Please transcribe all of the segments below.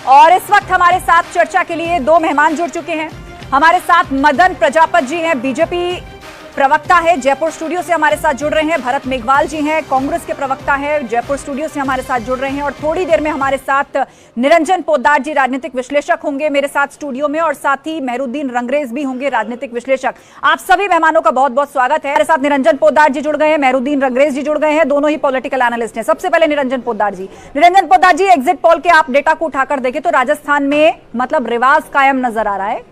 और इस वक्त हमारे साथ चर्चा के लिए दो मेहमान जुड़ चुके हैं। हमारे साथ मदन प्रजापत जी हैं, बीजेपी प्रवक्ता है, जयपुर स्टूडियो से हमारे साथ जुड़ रहे हैं। भरत मेघवाल जी हैं, कांग्रेस के प्रवक्ता है, जयपुर स्टूडियो से हमारे साथ जुड़ रहे हैं। और थोड़ी देर में हमारे साथ निरंजन पोद्दार जी राजनीतिक विश्लेषक होंगे मेरे साथ स्टूडियो में, और साथ ही मेहरुद्दीन रंगरेज भी होंगे राजनीतिक विश्लेषक। आप सभी मेहमानों का बहुत बहुत स्वागत है। हमारे साथ निरंजन पोद्दार जी जुड़ गए हैं, मेहरुद्दीन रंगरेज जी जुड़ गए हैं, दोनों ही पॉलिटिकल एनालिस्ट हैं। सबसे पहले निरंजन पोद्दार जी। निरंजन पोद्दार जी, एग्जिट पोल के आप डेटा को उठाकर देखें तो राजस्थान में मतलब रिवाज कायम नजर आ रहा है।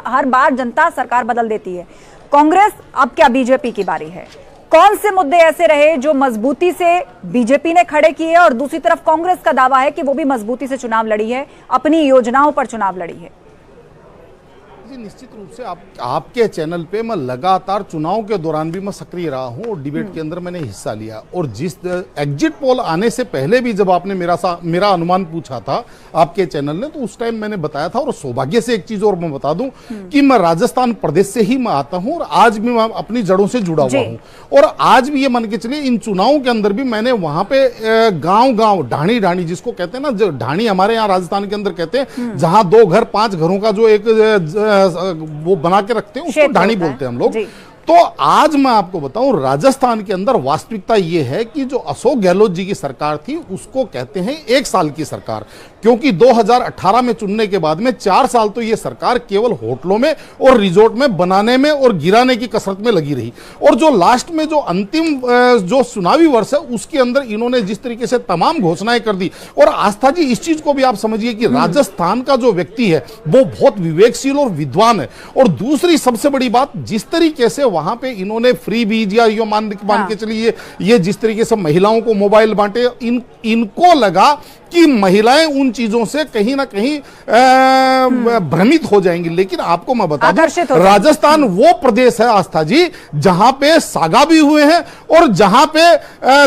हर बार जनता सरकार बदल देती है। कांग्रेस, अब क्या बीजेपी की बारी है? कौन से मुद्दे ऐसे रहे जो मजबूती से बीजेपी ने खड़े किए, और दूसरी तरफ कांग्रेस का दावा है कि वो भी मजबूती से चुनाव लड़ी है, अपनी योजनाओं पर चुनाव लड़ी है? जी, निश्चित रूप से आपके चैनल पे मैं लगातार चुनाव के दौरान भी मैं सक्रिय रहा हूं और डिबेट के अंदर मैंने हिस्सा लिया। और जिस एग्जिट पोल आने से पहले भी जब आपने मेरा अनुमान पूछा था आपके चैनल ने, तो उस टाइम मैंने बताया था। और सौभाग्य से एक चीज और मैं बता दूं कि मैं राजस्थान प्रदेश से ही मैं आता हूं और आज भी मैं अपनी जड़ों से जुड़ा हुआ हूं। और आज भी ये मान के चलिए, इन चुनावों के अंदर भी मैंने वहां पे गांव ढाणी जिसको कहते हैं ना, जो ढाणी हमारे यहाँ राजस्थान के अंदर कहते हैं, जहां 2 घर 5 घरों का जो एक वो बना के रखते हैं, उसको ढाणी बोलते हैं हम लोग। तो आज मैं आपको बताऊं, राजस्थान के अंदर वास्तविकता ये है कि जो अशोक गहलोत जी की सरकार थी उसको कहते हैं 1 साल की सरकार, क्योंकि 2018 में चुनने के बाद में 4 साल तो ये सरकार केवल होटलों में और रिजॉर्ट में बनाने में और गिराने की कसरत में लगी रही। और जो लास्ट में जो अंतिम जो चुनावी वर्ष है उसके अंदर इन्होंने जिस तरीके से तमाम घोषणाएं कर दी। और आस्था जी, इस चीज को भी आप समझिए कि राजस्थान का जो व्यक्ति है वो बहुत विवेकशील और विद्वान है। और दूसरी सबसे बड़ी बात, जिस तरीके से वहां पे इन्होंने फ्री बीज या ये मान के चलिए, ये जिस तरीके से महिलाओं को मोबाइल बांटे, इनको लगा कि महिलाएं उन चीजों से कहीं ना कहीं भ्रमित हो जाएंगी। लेकिन आपको मैं बता दूं, राजस्थान वो प्रदेश है आस्था जी जहां पे सागा भी हुए हैं और जहां पे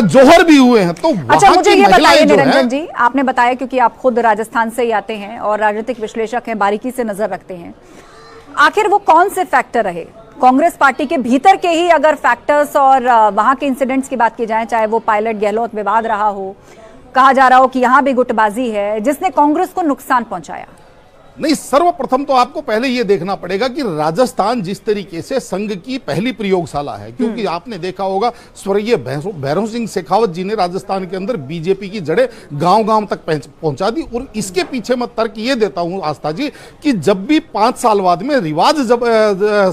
जोहर भी हुए हैं। तो अच्छा, मुझे ये बताइए निरंजन जी, आपने बताया क्योंकि आप खुद राजस्थान से ही आते हैं और राजनीतिक विश्लेषक हैं, बारीकी से नजर रखते हैं, आखिर वो कौन से फैक्टर रहे कांग्रेस पार्टी के भीतर के ही, अगर फैक्टर्स और वहां के इंसिडेंट्स की बात की जाए, चाहे वो पायलट गहलोत विवाद रहा हो, कहा जा रहा हो कि यहां भी गुटबाजी है, जिसने कांग्रेस को नुकसान पहुंचाया? नहीं, सर्वप्रथम तो आपको पहले यह देखना पड़ेगा कि राजस्थान जिस तरीके से संघ की पहली प्रयोगशाला है, क्योंकि आपने देखा होगा स्वर्गीय भैरव सिंह शेखावत जी ने राजस्थान के अंदर बीजेपी की जड़ें गांव-गांव तक पहुंचा दी। और इसके पीछे मैं तर्क ये देता हूं आस्था जी कि जब भी 5 साल बाद में रिवाज जब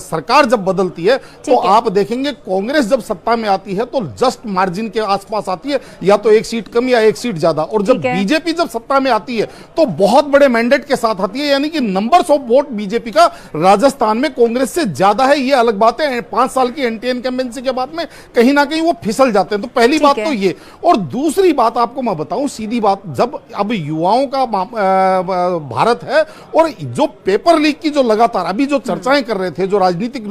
सरकार जब बदलती है तो आप देखेंगे कांग्रेस जब सत्ता में आती है तो जस्ट मार्जिन के आसपास आती है, या तो 1 सीट कम या 1 सीट ज्यादा। और जब बीजेपी जब सत्ता में आती है तो बहुत बड़े मैंडेट के साथ आती है, यानी कि नंबर्स ऑफ वोट बीजेपी का राजस्थान में कांग्रेस से ज्यादा है। ये अलग बात है, 5 साल की एंटी इनकम्बेंसी के बाद में कहीं ना कहीं वो फिसल जाते हैं। तो पहली बात तो ये। और दूसरी बात आपको मैं बताऊं, सीधी बात, जब अब युवाओं का भारत है और जो पेपर लीक की जो लगातार अभी जो चर्चाएं कर रहे थे, जो राजनीतिक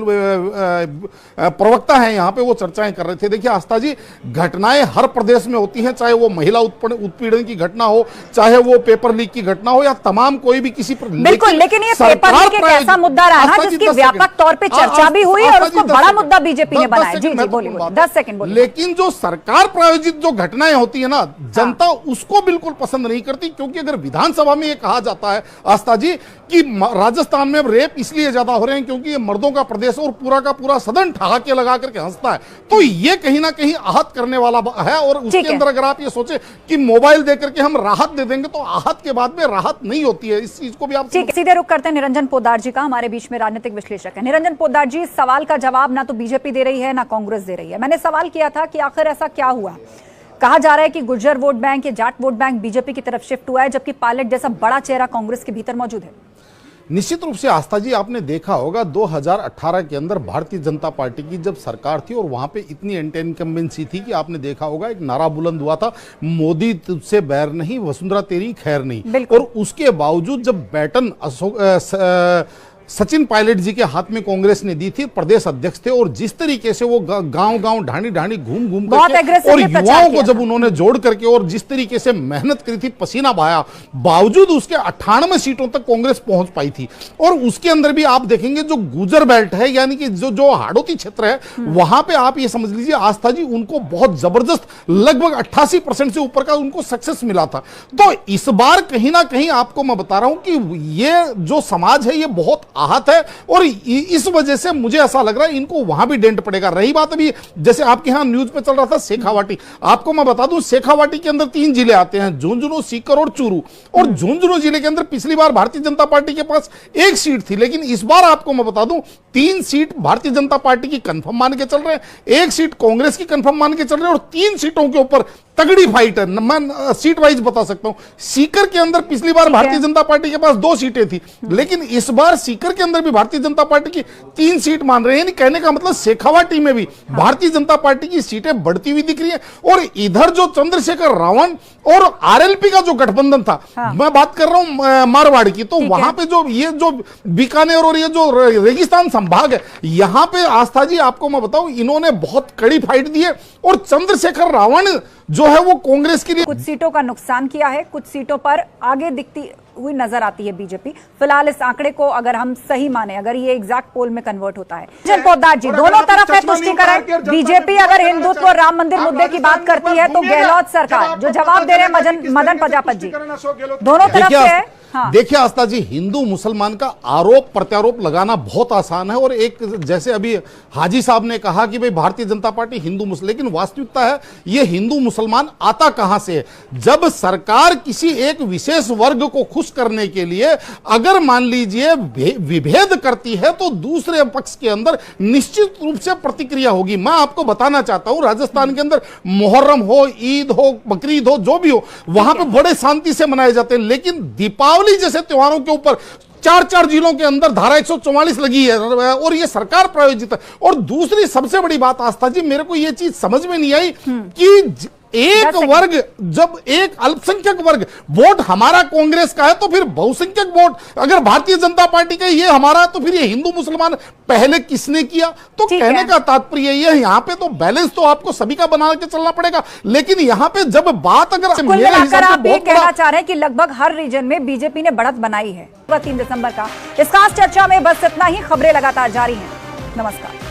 प्रवक्ता है यहां पे वो चर्चाएं कर रहे थे। देखिए आस्था जी, घटनाएं हर प्रदेश में होती हैं, चाहे वो महिला उत्पीड़न की घटना हो, चाहे वो पेपर लीक की घटना हो, या तमाम कोई भी किसी बिल्कुल। लेकिन ये पेपर लीक एक ऐसा मुद्दा रहा जिसकी व्यापक तौर पे चर्चा भी हुई और उसको बड़ा मुद्दा बीजेपी ने बनाया। जी बोलिए, 10 सेकंड बोलिए। लेकिन जो सरकार प्रायोजित जो घटनाएं होती है ना, जनता उसको बिल्कुल पसंद नहीं करती, क्योंकि अगर विधानसभा में ये कहा जाता है आस्था जी कि राजस्थान में रेप इसलिए ज्यादा हो रहे हैं क्योंकि ये मर्दों का प्रदेश और पूरा का पूरा सदन ठहाके लगा करके हंसता है, तो ये कहीं ना कहीं आहत करने वाला है। और उसके अंदर अगर आप ये सोचे कि मोबाइल देकर के हम राहत दे देंगे तो आहत के बाद में राहत नहीं होती है। इस चीज को भी आप सीधे रुक करते हैं निरंजन पोद्दार जी का, हमारे बीच में राजनीतिक विश्लेषक है। निरंजन पोद्दार जी, सवाल का जवाब ना तो बीजेपी दे रही है ना कांग्रेस दे रही है। मैंने सवाल किया था कि आखिर ऐसा क्या हुआ? कहा जा रहा है कि गुर्जर वोट बैंक या जाट वोट बैंक बीजेपी की तरफ शिफ्ट हुआ है, जबकि पायलट जैसा बड़ा चेहरा कांग्रेस के भीतर मौजूद है। निश्चित रूप से आस्था जी, आपने देखा होगा 2018 के अंदर भारतीय जनता पार्टी की जब सरकार थी और वहां पे इतनी एंटी इनकम्बेंसी थी कि आपने देखा होगा एक नारा बुलंद हुआ था, मोदी तुझसे बैर नहीं, वसुंधरा तेरी खैर नहीं। और उसके बावजूद जब बैटन सचिन पायलट जी के हाथ में कांग्रेस ने दी थी, प्रदेश अध्यक्ष थे, और जिस तरीके से वो गांव-गांव ढाणी घूम घूम करके और युवाओं को जब उन्होंने जोड़ करके और जिस तरीके से मेहनत करी थी, पसीना बहाया, बावजूद उसके 98 सीटों तक कांग्रेस पहुंच पाई थी। और उसके अंदर भी आप देखेंगे जो गुजर बेल्ट है, यानी कि जो हाड़ौती क्षेत्र है, वहां पे आप ये समझ लीजिए आस्था जी उनको बहुत जबरदस्त लगभग 88% से ऊपर का उनको सक्सेस मिला था। तो इस बार कहीं ना कहीं आपको मैं बता रहा हूं कि ये जो समाज है ये बहुत आहत है, और इस वजह से मुझे ऐसा लग रहा है इनको वहां भी डेंट पड़ेगा। रही बात अभी जैसे आपके यहां न्यूज पे चल रहा था शेखावाटी, आपको मैं बता दूं शेखावाटी के अंदर 3 जिले आते हैं, झुंझुनू, सीकर और चूरू। और झुंझुनू जिले के अंदर पिछली बार भारतीय जनता पार्टी के पास 1 सीट थी, लेकिन इस बार आपको मैं बता दूं 3 सीट भारतीय जनता पार्टी की कंफर्म मान के चल रहे हैं, 1 सीट कांग्रेस की कंफर्म मान के चल रहे हैं, और 3 सीटों के ऊपर तगड़ी फाइट है। मैं सीट वाइज बता सकता हूं, सीकर के अंदर पिछली बार भारतीय जनता पार्टी के पास 2 सीटें थी, लेकिन इस बार सीकर के अंदर भी भारतीय जनता पार्टी की 3 सीट मान रहे हैं। कहने का मतलब शेखावाटी में भी भारतीय जनता पार्टी की सीटें बढ़ती हुई दिख रही है। और इधर जो चंद्रशेखर रावण और आरएलपी का जो गठबंधन था, मैं बात कर रहा हूं मारवाड़ की, तो वहां पे जो बीकानेर और ये जो रेगिस्तान संभाग है, यहां पे आस्था जी आपको मैं बताऊं इन्होंने बहुत कड़ी फाइट दी है। और चंद्रशेखर रावण जो है वो कांग्रेस के लिए कुछ सीटों का नुकसान किया है, कुछ सीटों पर आगे दिखती हुई नजर आती है बीजेपी। फिलहाल इस आंकड़े को अगर हम सही माने, अगर ये एग्जैक्ट पोल में कन्वर्ट होता है, जन पोद्दार जी दोनों तरफ है तुष्टिकरण। बीजेपी अगर हिंदुत्व और राम मंदिर मुद्दे की बात करती है तो गहलोत सरकार जो जवाब दे रहे हैं मदन प्रजापत जी दोनों तरफ से है। हाँ। देखिए आस्था जी, हिंदू मुसलमान का आरोप प्रत्यारोप लगाना बहुत आसान है, और एक जैसे अभी हाजी साहब ने कहा कि भाई भारतीय जनता पार्टी हिंदू मुस्लिम, लेकिन वास्तविकता है ये हिंदू मुसलमान आता कहां से है? जब सरकार किसी एक विशेष वर्ग को खुश करने के लिए अगर मान लीजिए विभेद करती है तो दूसरे पक्ष के अंदर निश्चित रूप से प्रतिक्रिया होगी। मैं आपको बताना चाहता हूं राजस्थान के अंदर मुहर्रम हो, ईद हो, बकरीद हो, जो भी हो, वहां पे बड़े शांति से मनाए जाते हैं, लेकिन दीपावली जैसे त्योहारों के ऊपर 4 जिलों के अंदर धारा 144 लगी है, और ये सरकार प्रायोजित है। और दूसरी सबसे बड़ी बात आस्था जी, मेरे को ये चीज समझ में नहीं आई कि एक वर्ग, जब एक अल्पसंख्यक वर्ग वोट हमारा कांग्रेस का है, तो फिर बहुसंख्यक वोट अगर भारतीय जनता पार्टी का ये हमारा है, तो फिर ये हिंदू मुसलमान पहले किसने किया? तो कहने का तात्पर्य ये है, यहाँ पे तो बैलेंस तो आपको सभी का बना के चलना पड़ेगा, लेकिन यहाँ पे जब बात अगर मेरे हिसाब से आप ये कहना चाह रहे हैं कि लगभग हर रीजन में बीजेपी ने बढ़त बनाई है 3 दिसंबर का। इस खास चर्चा में बस इतना ही। खबरें लगातार जारी हैं। नमस्कार।